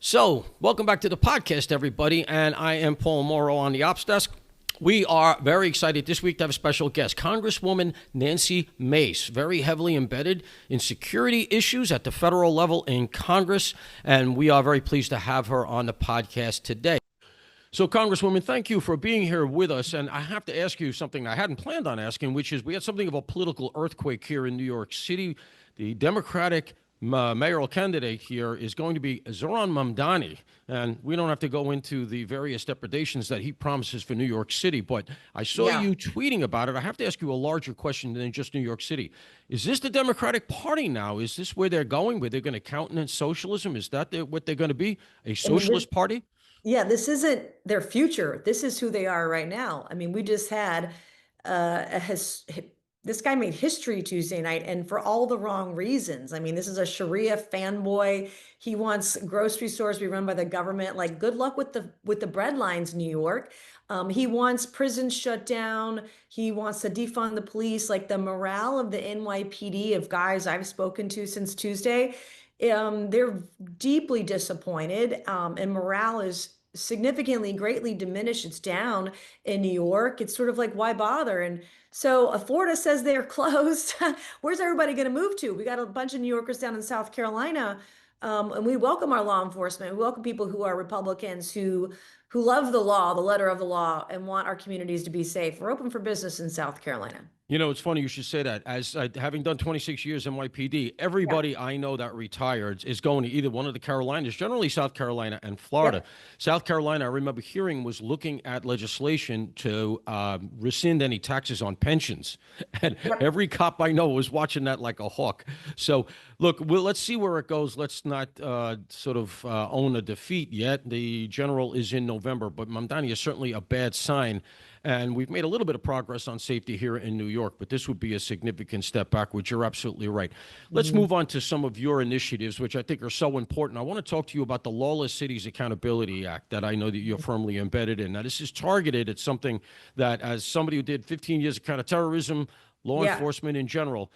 So, welcome back to the podcast, everybody. And I am Paul Morrow on the ops desk. We are very excited this week to have a special guest, Congresswoman Nancy Mace, very heavily embedded in security issues at the federal level in Congress. And we are very pleased to have her on the podcast today. So, Congresswoman, thank you for being here with us. And I have to ask you something I hadn't planned on asking, which is we had something of a political earthquake here in New York City. The Democratic mayoral candidate here is going to be Zohran Mamdani, and we don't have to go into the various depredations that he promises for New York City, but I saw you tweeting about it. I have to ask you a larger question than just New York City. Is this the Democratic Party now? Is this where they're going, where they're going to countenance socialism? Is that what they're going to be, a socialist party? Yeah, this isn't their future. This is who they are right now. I mean, we just had this guy made history Tuesday night, and for all the wrong reasons. I mean, this is a Sharia fanboy. He wants grocery stores to be run by the government. Like, good luck with the bread lines, New York. He wants prisons shut down. He wants to defund the police. Like, the morale of the NYPD, of guys I've spoken to since Tuesday, they're deeply disappointed, and morale is significantly, greatly diminished. It's down in New York. It's sort of like, why bother? And so Florida says they're closed. Where's everybody going to move to? We got a bunch of New Yorkers down in South Carolina, and we welcome our law enforcement. We welcome people who are Republicans who love the law, the letter of the law, and want our communities to be safe. We're open for business in South Carolina. You know, it's funny you should say that. As having done 26 years NYPD, everybody I know that retired is going to either one of the Carolinas, generally South Carolina and Florida. South Carolina, I remember hearing, was looking at legislation to rescind any taxes on pensions. And every cop I know was watching that like a hawk. So, look, let's see where it goes. Let's not own a defeat yet. The general is in November, but Mamdani is certainly a bad sign. And we've made a little bit of progress on safety here in New York, but this would be a significant step backwards. You're absolutely right. Let's move on to some of your initiatives, which I think are so important. I want to talk to you about the Lawless Cities Accountability Act that I know that you're firmly embedded in. Now, this is targeted at something that, as somebody who did 15 years of counterterrorism, law enforcement in general,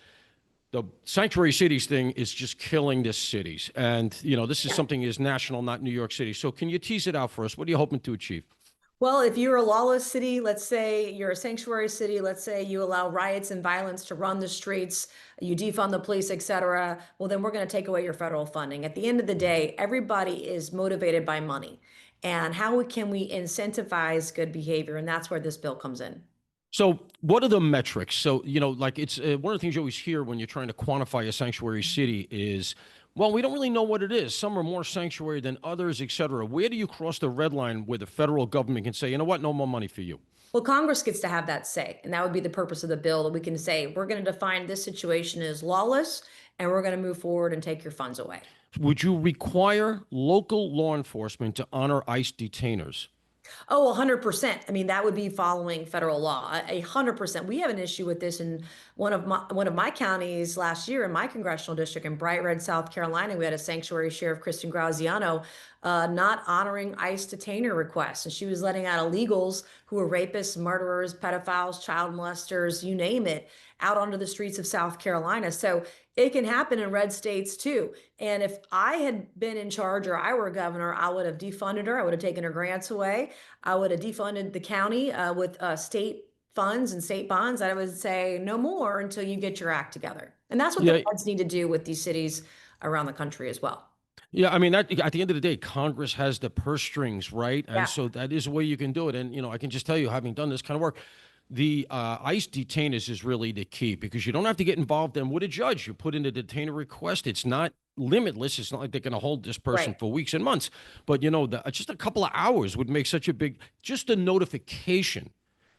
the sanctuary cities thing is just killing the cities. And, you know, this is something is national, not New York City. So can you tease it out for us? What are you hoping to achieve? Well, if you're a lawless city, let's say you're a sanctuary city, let's say you allow riots and violence to run the streets, you defund the police, et cetera, well, then we're going to take away your federal funding. At the end of the day, everybody is motivated by money. And how can we incentivize good behavior? And that's where this bill comes in. So what are the metrics? So, you know, like it's one of the things you always hear when you're trying to quantify a sanctuary city is, well, we don't really know what it is. Some are more sanctuary than others, et cetera. Where do you cross the red line where the federal government can say, you know what, no more money for you? Well, Congress gets to have that say, and that would be the purpose of the bill, that we can say, we're going to define this situation as lawless, and we're going to move forward and take your funds away. Would you require local law enforcement to honor ICE detainers? Oh, 100%. I mean, that would be following federal law. 100%. We have an issue with this in one of my counties last year in my congressional district in Bright Red, South Carolina. We had a sanctuary sheriff, Kristen Graziano, not honoring ICE detainer requests. And she was letting out illegals who were rapists, murderers, pedophiles, child molesters, you name it, out onto the streets of South Carolina. So it can happen in red states too. And if I had been in charge or I were governor, I would have defunded her. I would have taken her grants away. I would have defunded the county with state funds and state bonds. I would say no more until you get your act together. And that's what the feds need to do with these cities around the country as well. Yeah, I mean, at the end of the day, Congress has the purse strings, right? And so that is a way you can do it. And, you know, I can just tell you, having done this kind of work, the ICE detainers is really the key, because you don't have to get involved in with a judge. You put in a detainer request. It's not limitless. It's not like they're going to hold this person for weeks and months. But, you know, just a couple of hours would make such a big, just a notification,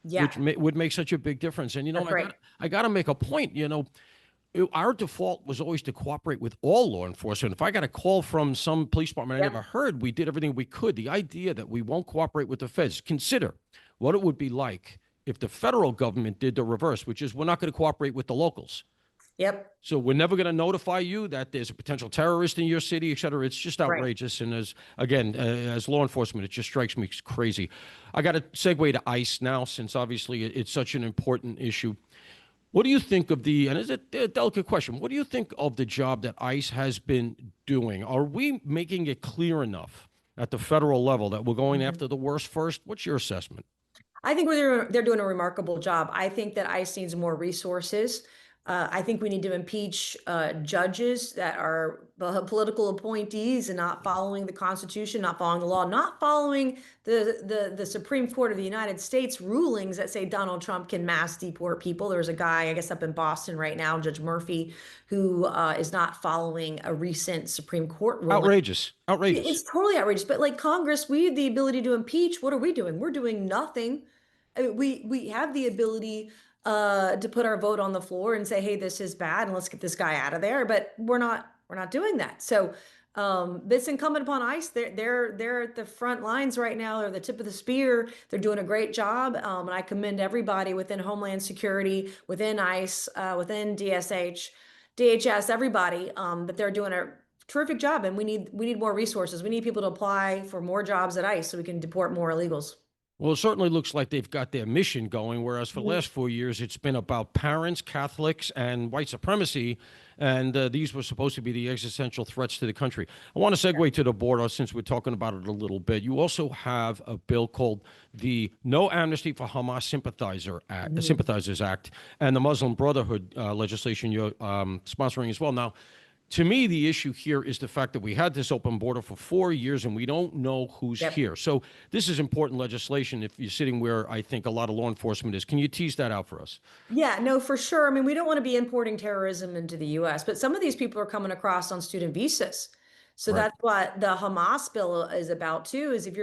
which would make such a big difference. And, you know, I got to make a point, you know. Our default was always to cooperate with all law enforcement. If I got a call from some police department I never heard, we did everything we could. The idea that we won't cooperate with the feds, consider what it would be like if the federal government did the reverse, which is we're not going to cooperate with the locals. So we're never going to notify you that there's a potential terrorist in your city, et cetera. It's just outrageous. And as law enforcement, it just strikes me crazy. I got to segue to ICE now, since obviously it's such an important issue. What do you think of the, and it's a delicate question, what do you think of the job that ICE has been doing? Are we making it clear enough at the federal level that we're going Mhm. after the worst first? What's your assessment? I think they're doing a remarkable job. I think that ICE needs more resources. I think we need to impeach judges that are political appointees and not following the Constitution, not following the law, not following the Supreme Court of the United States rulings that say Donald Trump can mass deport people. There's a guy, I guess, up in Boston right now, Judge Murphy, who is not following a recent Supreme Court ruling. Outrageous. Outrageous. It's totally outrageous. But like Congress, we have the ability to impeach. What are we doing? We're doing nothing. I mean, we have the ability to put our vote on the floor and say, hey, this is bad, and let's get this guy out of there. But we're not doing that. So it's incumbent upon ICE. They're at the front lines right now. They're the tip of the spear. They're doing a great job. And I commend everybody within Homeland Security, within ICE, within DHS, everybody, that they're doing a terrific job. And we need more resources. We need people to apply for more jobs at ICE so we can deport more illegals. Well, it certainly looks like they've got their mission going, whereas for the Mhm. last 4 years, it's been about parents, Catholics, and white supremacy. And these were supposed to be the existential threats to the country. I want to segue to the border since we're talking about it a little bit. You also have a bill called the No Amnesty for Hamas Mhm. Sympathizers Act and the Muslim Brotherhood legislation you're sponsoring as well. Now, to me, the issue here is the fact that we had this open border for 4 years and we don't know who's Yep. here. So this is important legislation if you're sitting where I think a lot of law enforcement is. Can you tease that out for us? Yeah, no, for sure. I mean, we don't want to be importing terrorism into the US, but some of these people are coming across on student visas. So Right. that's what the Hamas bill is about too, is if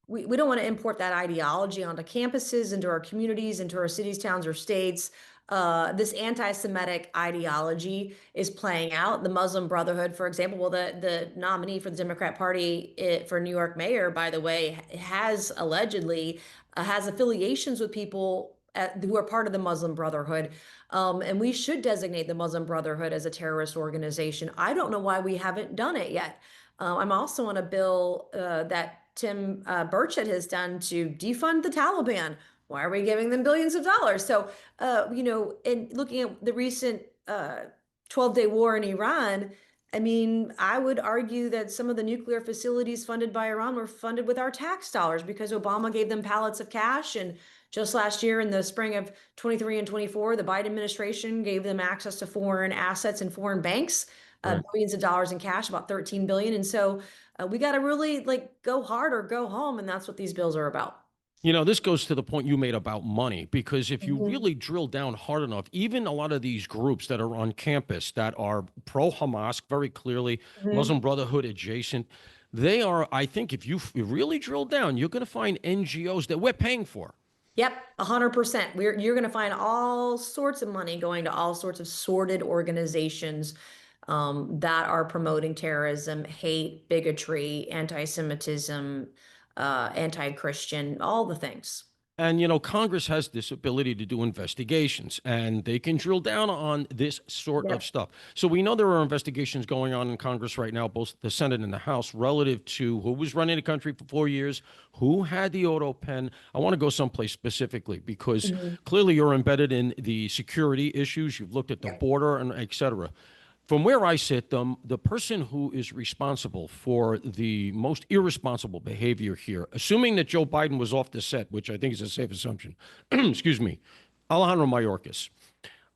we don't want to import that ideology onto campuses, into our communities, into our cities, towns, or states. This anti-Semitic ideology is playing out. The Muslim Brotherhood, for example, well, the nominee for the Democrat Party for New York mayor, by the way, has allegedly has affiliations with people who are part of the Muslim Brotherhood. And we should designate the Muslim Brotherhood as a terrorist organization. I don't know why we haven't done it yet. I'm also on a bill that Tim Burchett has done to defund the Taliban. Why are we giving them billions of dollars? So, and looking at the recent 12-day war in Iran, I mean, I would argue that some of the nuclear facilities funded by Iran were funded with our tax dollars because Obama gave them pallets of cash. And just last year, in the spring of 23 and 24, the Biden administration gave them access to foreign assets and foreign banks, Right. billions of dollars in cash, about 13 billion. And so we got to really like go hard or go home. And that's what these bills are about. You know, this goes to the point you made about money, because if you Mhm. really drill down hard enough, even a lot of these groups that are on campus that are pro Hamas, very clearly Mhm. Muslim Brotherhood adjacent, they are, I think, if you really drill down, you're going to find NGOs that we're paying for. Yep, 100%. You're going to find all sorts of money going to all sorts of sordid organizations that are promoting terrorism, hate, bigotry, anti-Semitism, anti-Christian, all the things. And, you know, Congress has this ability to do investigations and they can drill down on this sort of Yep. stuff. So we know there are investigations going on in Congress right now, both the Senate and the House, relative to who was running the country for 4 years, who had the auto pen. I want to go someplace specifically because Mhm. clearly you're embedded in the security issues. You've looked at the Yep. border and et cetera. From where I sit, the person who is responsible for the most irresponsible behavior here, assuming that Joe Biden was off the set, which I think is a safe assumption, excuse me, Alejandro Mayorkas.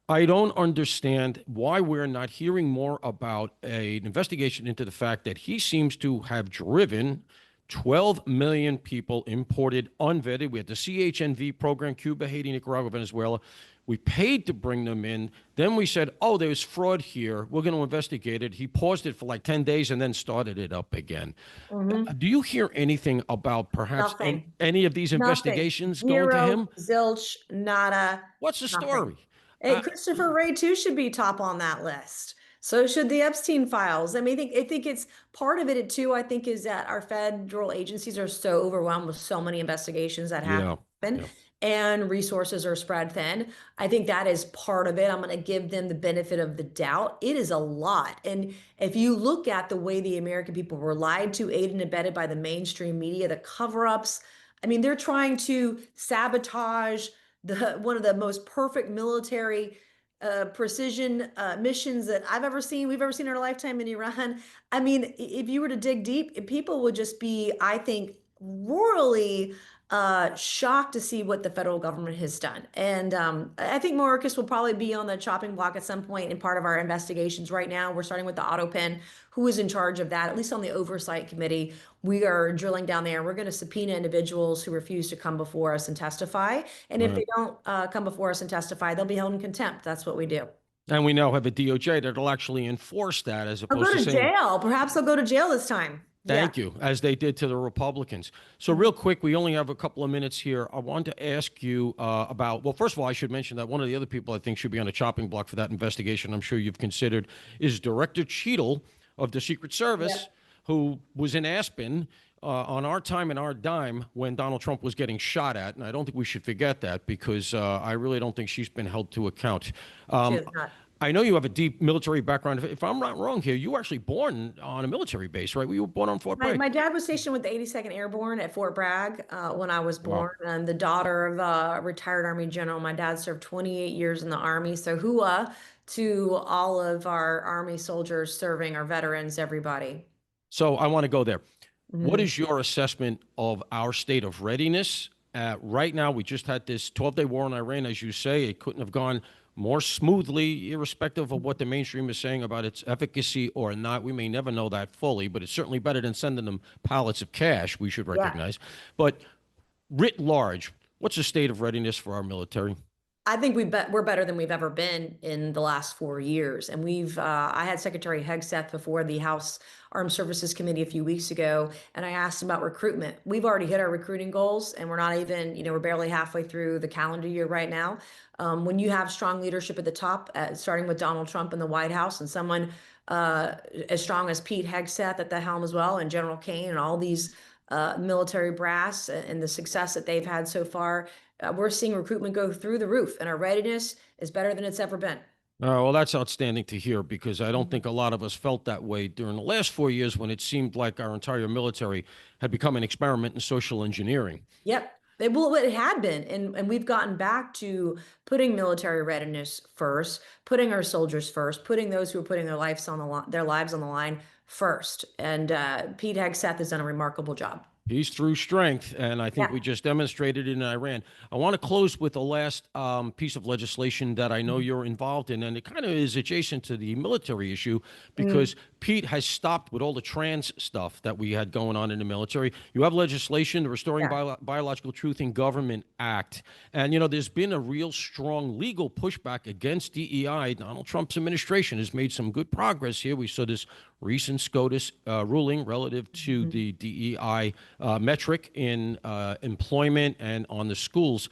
I don't understand why we're not hearing more about an investigation into the fact that he seems to have driven 12 million people imported unvetted. We had the CHNV program, Cuba, Haiti, Nicaragua, Venezuela. We paid to bring them in. Then we said, oh, there's fraud here. We're going to investigate it. He paused it for like 10 days and then started it up again. Mhm. Do you hear anything about perhaps Nothing. any of these Nothing. investigations going to Zero, him? zilch, nada, What's the nothing. story? And Christopher Wray too should be top on that list. So should the Epstein files. I mean, I think it's part of it too, I think, is that our federal agencies are so overwhelmed with so many investigations that Yeah. happen Yeah. and resources are spread thin. I think that is part of it. I'm going to give them the benefit of the doubt. It is a lot. And if you look at the way the American people were lied to, aided and abetted by the mainstream media, the cover-ups, I mean, they're trying to sabotage the one of the most perfect military precision missions that we've ever seen in our lifetime in Iran. I mean, if you were to dig deep, people would just be, I think, royally shocked to see what the federal government has done. And I think Mayorkas will probably be on the chopping block at some point in part of our investigations. Right now, we're starting with the auto pen. Who is in charge of that? At least on the oversight committee, we are drilling down there. We're going to subpoena individuals who refuse to come before us and testify. And if they don't come before us and testify, they'll be held in contempt. That's what we do. And we now have a DOJ that'll actually enforce that, as They'll opposed go to to saying, jail. Perhaps they'll go to jail this time. Yeah. thank you, as they did to the Republicans. So real quick, we only have a couple of minutes here. I wanted to ask you about, well, first of all, I should mention that one of the other people I think should be on a chopping block for that investigation, I'm sure you've considered, is Director Cheadle of the Secret Service, who was in Aspen on our time and our dime when Donald Trump was getting shot at. And I don't think we should forget that, because I really don't think she's been held to account. She is not. I know you have a deep military background. If I'm not wrong here, you were actually born on a military base, right? You were born on Fort Bragg. My dad was stationed with the 82nd Airborne at Fort Bragg when I was born. I'm the daughter of a retired Army general. My dad served 28 years in the Army. So hooah to all of our Army soldiers serving, our veterans, everybody. So I want to go there. What is your assessment of our state of readiness? Right now, we just had this 12-day war in Iran, as you say. It couldn't have gone more smoothly, irrespective of what the mainstream is saying about its efficacy or not. We may never know that fully, but it's certainly better than sending them pallets of cash, we should recognize. But writ large, what's the state of readiness for our military? I think we're better than we've ever been in the last 4 years. And I had Secretary Hegseth before the House Armed Services Committee a few weeks ago, and I asked him about recruitment. We've already hit our recruiting goals, and we're not even, we're barely halfway through the calendar year right now. When you have strong leadership at the top, starting with Donald Trump in the White House, and someone as strong as Pete Hegseth at the helm as well, and General Kane, and all these military brass and the success that they've had so far, we're seeing recruitment go through the roof, and our readiness is better than it's ever been. Well, that's outstanding to hear, because I don't think a lot of us felt that way during the last 4 years, when it seemed like our entire military had become an experiment in social engineering. Yep. It had been, and we've gotten back to putting military readiness first, putting our soldiers first, putting those who are putting their lives on the line first. And Pete Hegseth has done a remarkable job. He's through strength, and I think we just demonstrated it in Iran. I want to close with the last piece of legislation that I know you're involved in, and it kind of is adjacent to the military issue, because Pete has stopped with all the trans stuff that we had going on in the military. You have legislation, the Restoring Biological Truth in Government Act, and there's been a real strong legal pushback against DEI. Donald Trump's administration has made some good progress here. We saw this recent SCOTUS ruling relative to the DEI metric in employment and on the schools.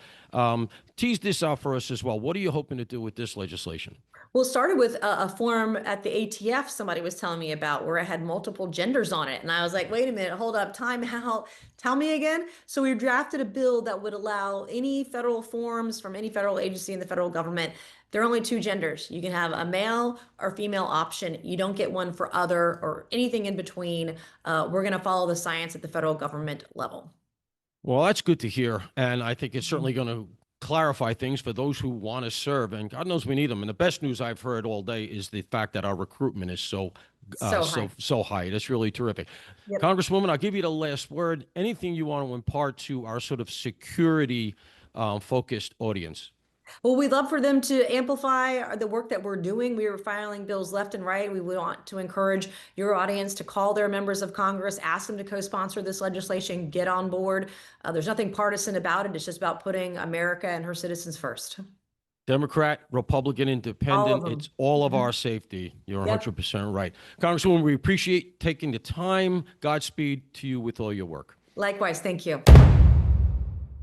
Tease this out for us as well. What are you hoping to do with this legislation? Well, it started with a form at the ATF somebody was telling me about, where it had multiple genders on it. And I was like, wait a minute, hold up, time out. Tell me again. So we drafted a bill that would allow any federal forms from any federal agency in the federal government. There are only 2 genders. You can have a male or female option. You don't get one for other or anything in between. We're going to follow the science at the federal government level. Well, that's good to hear. And I think it's certainly going to clarify things for those who want to serve. And God knows we need them. And the best news I've heard all day is the fact that our recruitment is so high. That's really terrific. Yep. Congresswoman, I'll give you the last word. Anything you want to impart to our sort of security focused audience? Well, we'd love for them to amplify the work that we're doing. We are filing bills left and right. We want to encourage your audience to call their members of Congress, ask them to co-sponsor this legislation, get on board. There's nothing partisan about it. It's just about putting America and her citizens first. Democrat, Republican, Independent, it's all of our safety. You're 100% right. Congresswoman, we appreciate taking the time. Godspeed to you with all your work. Likewise, thank you.